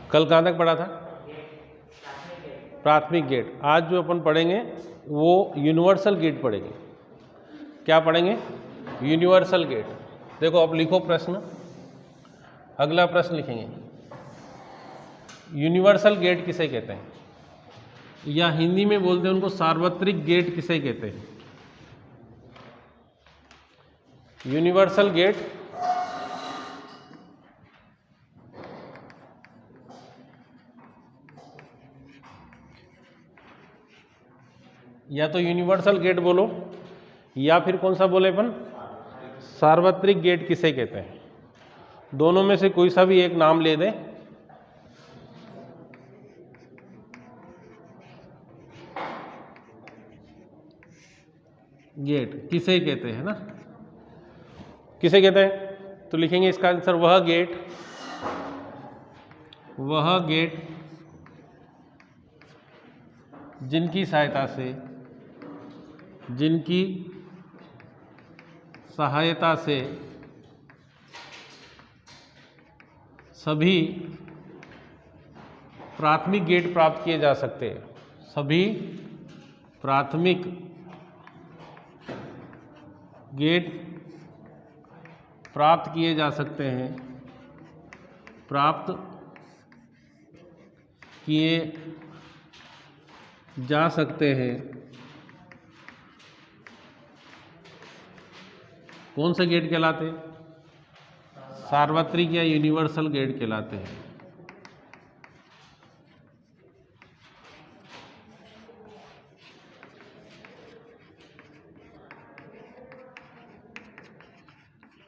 कल कहाँ तक पढ़ा था? प्राथमिक गेट। आज जो अपन पढ़ेंगे वो यूनिवर्सल गेट पढ़ेंगे। क्या पढ़ेंगे? Universal gate. देखो अब लिखो प्रश्न, अगला प्रश्न लिखेंगे, यूनिवर्सल गेट किसे कहते हैं, या हिंदी में बोलते हैं उनको सार्वत्रिक गेट किसे कहते हैं? यूनिवर्सल गेट या तो यूनिवर्सल गेट बोलो या फिर कौन सा बोले अपन, सार्वत्रिक गेट किसे कहते हैं। दोनों में से कोई सा भी एक नाम ले दें। गेट किसे कहते हैं ना, किसे कहते हैं? तो लिखेंगे इसका आंसर वह गेट जिनकी सहायता से सभी प्राथमिक गेट प्राप्त किए जा सकते हैं। सभी प्राथमिक गेट प्राप्त किए जा सकते हैं, प्राप्त किए जा सकते हैं। कौन से गेट कहलाते हैं? सार्वत्रिक या यूनिवर्सल गेट कहलाते हैं।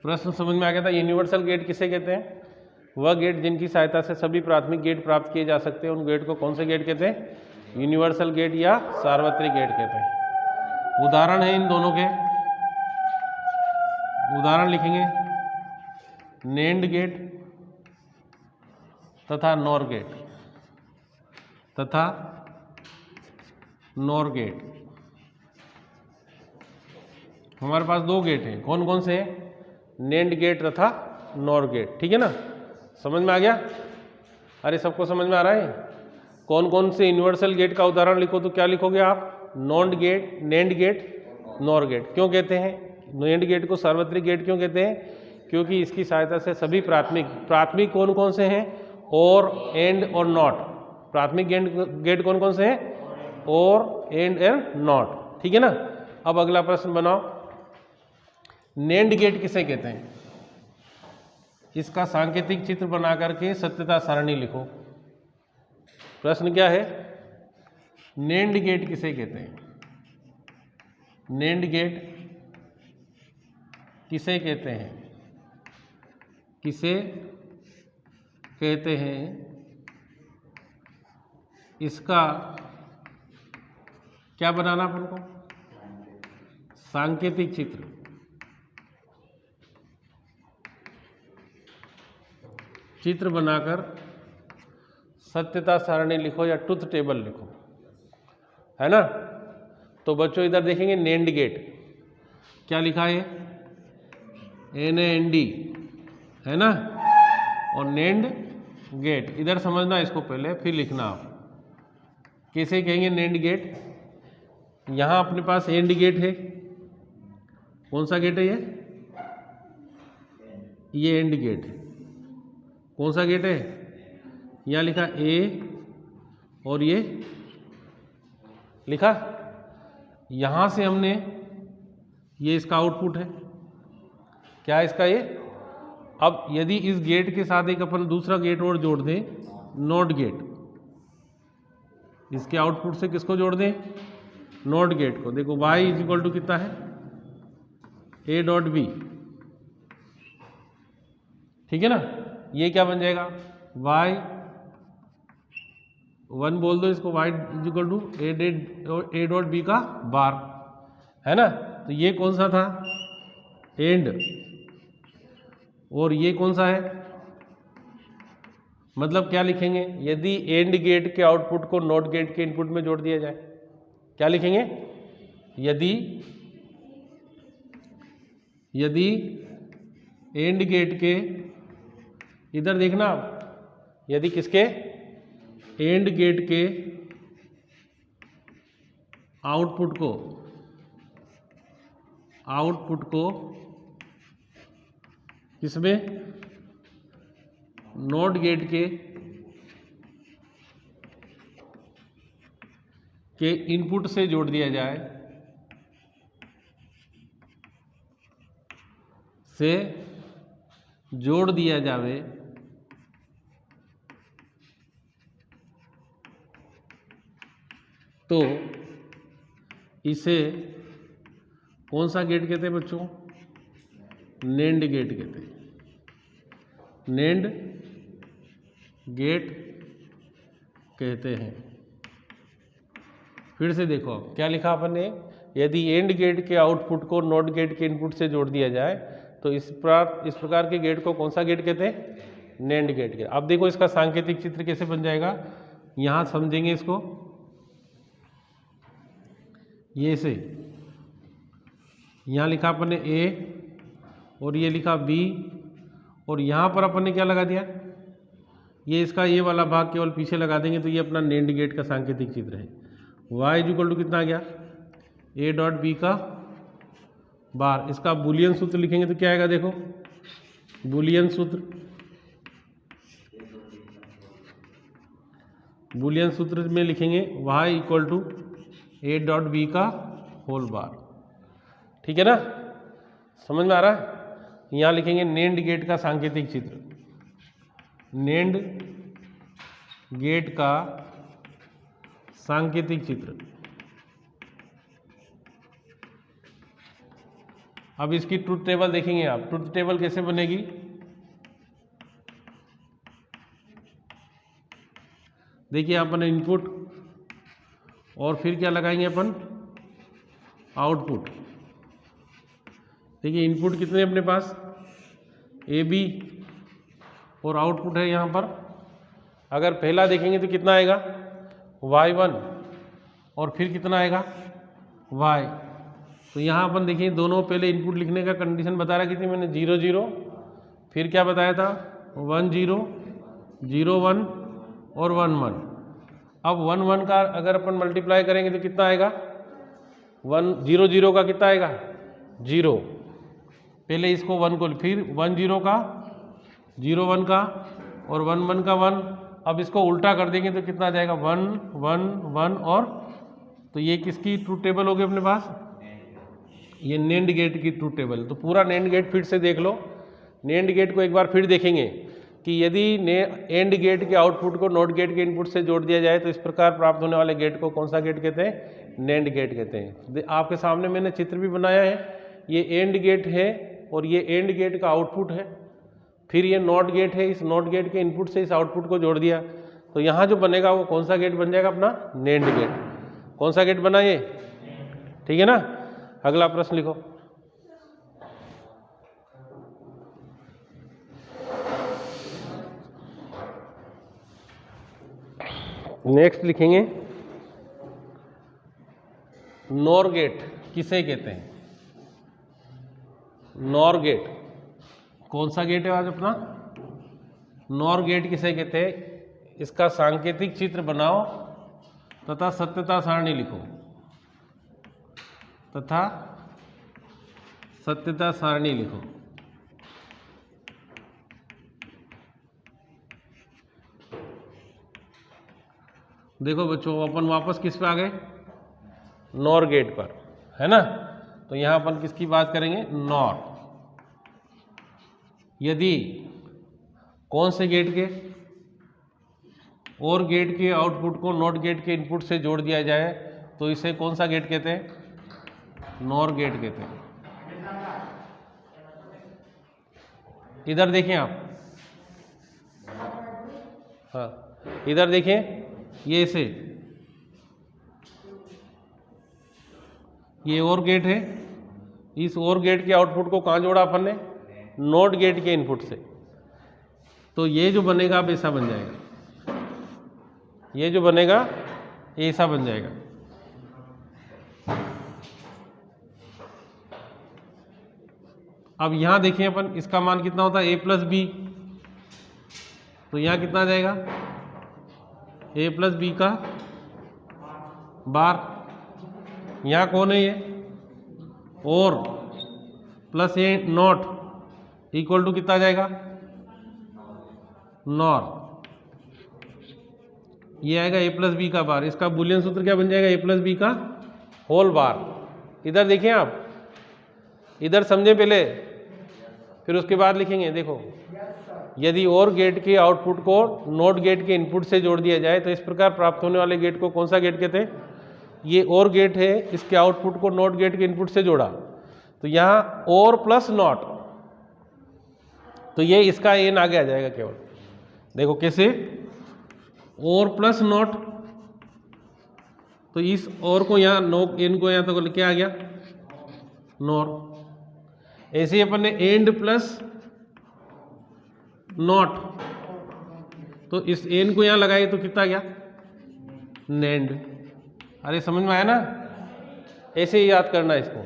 प्रश्न समझ में आ गया था? यूनिवर्सल गेट किसे कहते हैं? वह गेट जिनकी सहायता से सभी प्राथमिक गेट प्राप्त किए जा सकते हैं, उन गेट को कौन से गेट कहते हैं? यूनिवर्सल गेट या सार्वत्रिक गेट कहते हैं। उदाहरण है इन दोनों के, उदाहरण लिखेंगे, नेंड गेट तथा नॉर गेट। हमारे पास दो गेट हैं, कौन कौन से हैं? नेंड गेट तथा नॉर गेट। ठीक है ना, समझ में आ गया? अरे सबको समझ में आ रहा है? कौन कौन से यूनिवर्सल गेट का उदाहरण लिखो तो क्या लिखोगे आप? Non gate, NAND gate, NOR gate. क्यों कहते हैं नेंड गेट को सार्वत्रिक गेट क्यों कहते हैं? क्योंकि इसकी सहायता से सभी प्राथमिक कौन कौन से हैं? और, एंड और नॉट। प्राथमिक गेट कौन कौन से हैं? और, एंड नॉट। ठीक है ना। अब अगला प्रश्न बनाओ, नेंड गेट किसे कहते हैं? इसका सांकेतिक चित्र बना करके सत्यता सारणी लिखो। प्रश्न क्या है? नेंड गेट किसे कहते हैं? नेंड गेट किसे कहते हैं? किसे कहते हैं? इसका क्या बनाना अपन को? सांकेतिक चित्र। चित्र बनाकर सत्यता सारणी लिखो या ट्रुथ टेबल लिखो, है ना। तो बच्चों इधर देखेंगे नेंड गेट, क्या लिखा है? NAND, है ना। और नेंड गेट इधर समझना इसको पहले, फिर लिखना आप कैसे कहेंगे नेंड गेट। यहां अपने पास एंड गेट है, कौन सा गेट है ये एंड गेट है। कौन सा गेट है? यहाँ लिखा A और ये लिखा, यहां से हमने, ये इसका आउटपुट है, क्या है इसका ये। अब यदि इस गेट के साथ एक अपन दूसरा गेट और जोड़ दें, नॉट गेट, इसके आउटपुट से किसको जोड़ दें? नॉट गेट को। देखो y इज इक्वल टू कितना है? A dot B। ठीक है ना। ये क्या बन जाएगा? y1 बोल दो इसको, y is equal to A dot B का बार, है ना। तो ये कौन सा था? एंड। और ये कौन सा है? मतलब क्या लिखेंगे? यदि एंड गेट के आउटपुट को नॉट गेट के इनपुट में जोड़ दिया जाए, क्या लिखेंगे? यदि एंड गेट के, इधर देखना आप, यदि किसके एंड गेट के आउटपुट को किसमें नॉट गेट के इनपुट से जोड़ दिया जाए, तो इसे कौन सा गेट कहते हैं बच्चों? नेंड गेट कहते हैं। नेंड गेट कहते हैं। फिर से देखो क्या लिखा अपन ने, यदि एंड गेट के आउटपुट को नॉट गेट के इनपुट से जोड़ दिया जाए तो इस प्रकार के गेट को कौन सा गेट कहते हैं? नेंड गेट कहते हैं। अब देखो इसका सांकेतिक चित्र कैसे बन जाएगा, यहां समझेंगे इसको। ये से यहाँ लिखा अपन ने ए और ये लिखा बी, और यहाँ पर अपन ने क्या लगा दिया, ये इसका ये वाला भाग केवल पीछे लगा देंगे तो ये अपना नेंड गेट का सांकेतिक चित्र है। y इज इक्वल टू कितना आ गया, ए डॉट बी का बार। इसका बुलियन सूत्र लिखेंगे तो क्या आएगा, देखो बुलियन सूत्र में लिखेंगे y equal to A dot B का होल बार। ठीक है ना, समझ में आ रहा है? यहाँ लिखेंगे नेंड गेट का सांकेतिक चित्र, नेंड गेट का सांकेतिक चित्र। अब इसकी ट्रुथ टेबल देखेंगे आप। ट्रुथ टेबल कैसे बनेगी, देखिए अपन इनपुट और फिर क्या लगाएंगे अपन, आउटपुट। देखिए इनपुट कितने अपने पास, ए बी, और आउटपुट है यहाँ पर। अगर पहला देखेंगे तो कितना आएगा, y1, और फिर कितना आएगा y। तो यहाँ अपन देखिए दोनों पहले इनपुट लिखने का कंडीशन बता रखी थी मैंने, 0 0, फिर क्या बताया था 1 0, 0 1 और 1 1। अब 1 1 का अगर अपन मल्टीप्लाई करेंगे तो कितना आएगा, 1 0 0 का कितना आएगा 0, पहले इसको 1 को, फिर 1 0 का 0 1 का और 1 1 का 1। अब इसको उल्टा कर देंगे तो कितना आ जाएगा 1 1 1 और, तो ये किसकी ट्रूथ टेबल होगी अपने पास, ये नेंड गेट की ट्रूथ टेबल। तो पूरा नेंड गेट फिर से देख लो। नेंड गेट को एक बार फिर देखेंगे कि यदि एंड गेट के आउटपुट को नॉट गेट के इनपुट से जोड़ दिया जाए तो इस प्रकार प्राप्त होने वाले गेट को कौन सा गेट कहते हैं, नेंड गेट कहते हैं। आपके सामने मैंने चित्र भी बनाया है, ये एंड गेट है और ये एंड गेट का आउटपुट है, फिर ये नॉट गेट है, इस नॉट गेट के इनपुट से इस आउटपुट को जोड़ दिया तो यहाँ जो बनेगा वो कौन सा गेट बन जाएगा, अपना नेंड गेट। कौन सा गेट बना ये, ठीक है ना। अगला प्रश्न लिखो। नेक्स्ट लिखेंगे नॉर गेट किसे कहते हैं। नॉर गेट कौन सा गेट है आज अपना, नॉर गेट किसे कहते हैं, इसका सांकेतिक चित्र बनाओ तथा सत्यता सारणी लिखो, तथा सत्यता सारणी लिखो। देखो बच्चों अपन वापस किस पे आ गए, नॉर गेट पर, है ना। तो यहां अपन किसकी बात करेंगे, नॉर। यदि कौन से गेट के, और गेट के आउटपुट को नॉट गेट के इनपुट से जोड़ दिया जाए तो इसे कौन सा गेट कहते हैं, नॉर गेट कहते हैं। इधर देखें आप, हाँ इधर देखें, ये से ये और गेट है, इस और गेट के आउटपुट को कहाँ जोड़ा अपन ने, नॉट गेट के इनपुट से। तो ये जो बनेगा अब ऐसा बन जाएगा, ये जो बनेगा ये ऐसा बन जाएगा। अब यहां देखिए अपन, इसका मान कितना होता है, a प्लस बी, तो यहाँ कितना आ जाएगा, ए प्लस बी का बार, यहाँ कौन है ये, और plus A not equal to कितना आ जाएगा, नॉर। ये आएगा ए प्लस बी का बार, इसका बुलियन सूत्र क्या बन जाएगा, ए प्लस बी का होल बार। इधर देखिए आप, इधर समझे पहले, फिर उसके बाद लिखेंगे। देखो, यदि और गेट के आउटपुट को नॉट गेट के इनपुट से जोड़ दिया जाए तो इस प्रकार प्राप्त होने वाले गेट को कौन सा गेट कहते हैं, ये और गेट है, इसके आउटपुट को नॉट गेट के इनपुट से जोड़ा, तो यहाँ और प्लस नॉट, तो ये इसका एन आगे आ जाएगा केवल। देखो कैसे, और प्लस नॉट, तो इस और को यहाँ नो एन को यहाँ तो क्या आ गया, नॉर। ऐसे ही अपन ने एंड प्लस नॉट, तो इस एन को यहाँ लगाए तो कितना आ गया, नेंड। अरे समझ में आया ना, ऐसे ही याद करना इसको।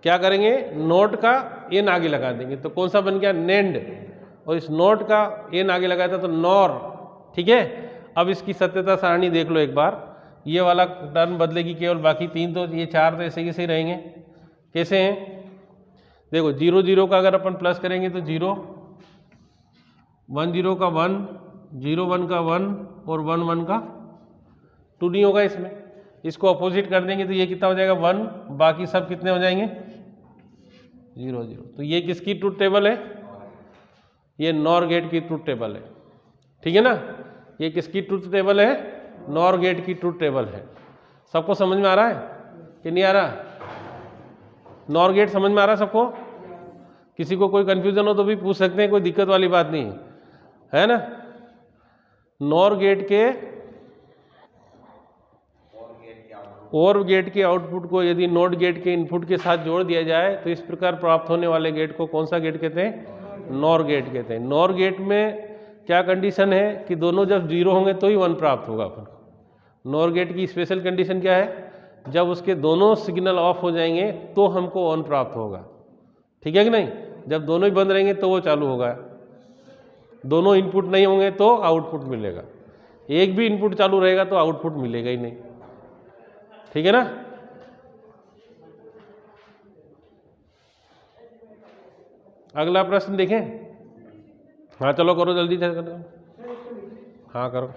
क्या करेंगे, नोट का एन आगे लगा देंगे तो कौन सा बन गया, नेंड, और इस नोट का एन आगे लगाया था तो नॉर। ठीक है, अब इसकी सत्यता सारणी देख लो एक बार, ये वाला टर्म बदलेगी केवल, बाकी तीन तो, ये चार तो ऐसे कैसे रहेंगे, कैसे हैं, देखो 0 0 का अगर अपन प्लस करेंगे तो 0, 1 0 का 1, 0 1 का 1 और 1 1 का 2 नहीं होगा इसमें। इसको अपोजिट कर देंगे तो ये कितना हो जाएगा, 1, बाकी सब कितने हो जाएंगे, 0 0। तो ये किसकी ट्रूथ टेबल है, ये नॉर गेट की ट्रूथ टेबल है। ठीक है ना, ये किसकी ट्रूथ टेबल है, नॉर गेट की ट्रूथ टेबल है। सबको समझ में आ रहा है कि नहीं आ रहा, नॉर गेट समझ में आ रहा है सबको, किसी को कोई कंफ्यूजन हो तो भी पूछ सकते हैं, कोई दिक्कत वाली बात नहीं है ना। नॉर गेट के और गेट के आउटपुट को यदि नॉट गेट के इनपुट के साथ जोड़ दिया जाए तो इस प्रकार प्राप्त होने वाले गेट को कौन सा गेट कहते हैं, नॉर गेट कहते हैं। नॉर गेट में क्या कंडीशन है कि दोनों जब 0 होंगे तो ही 1 प्राप्त होगा अपन को। नॉर गेट की स्पेशल कंडीशन क्या है, जब उसके दोनों सिग्नल ऑफ हो जाएंगे तो हमको 1 प्राप्त होगा। ठीक है कि नहीं, जब दोनों ही बंद रहेंगे तो वो चालू होगा, दोनों इनपुट नहीं होंगे तो आउटपुट मिलेगा, एक भी इनपुट चालू रहेगा तो आउटपुट मिलेगा ही नहीं। ठीक है ना, अगला प्रश्न देखें। हाँ चलो करो जल्दी से, हाँ करो।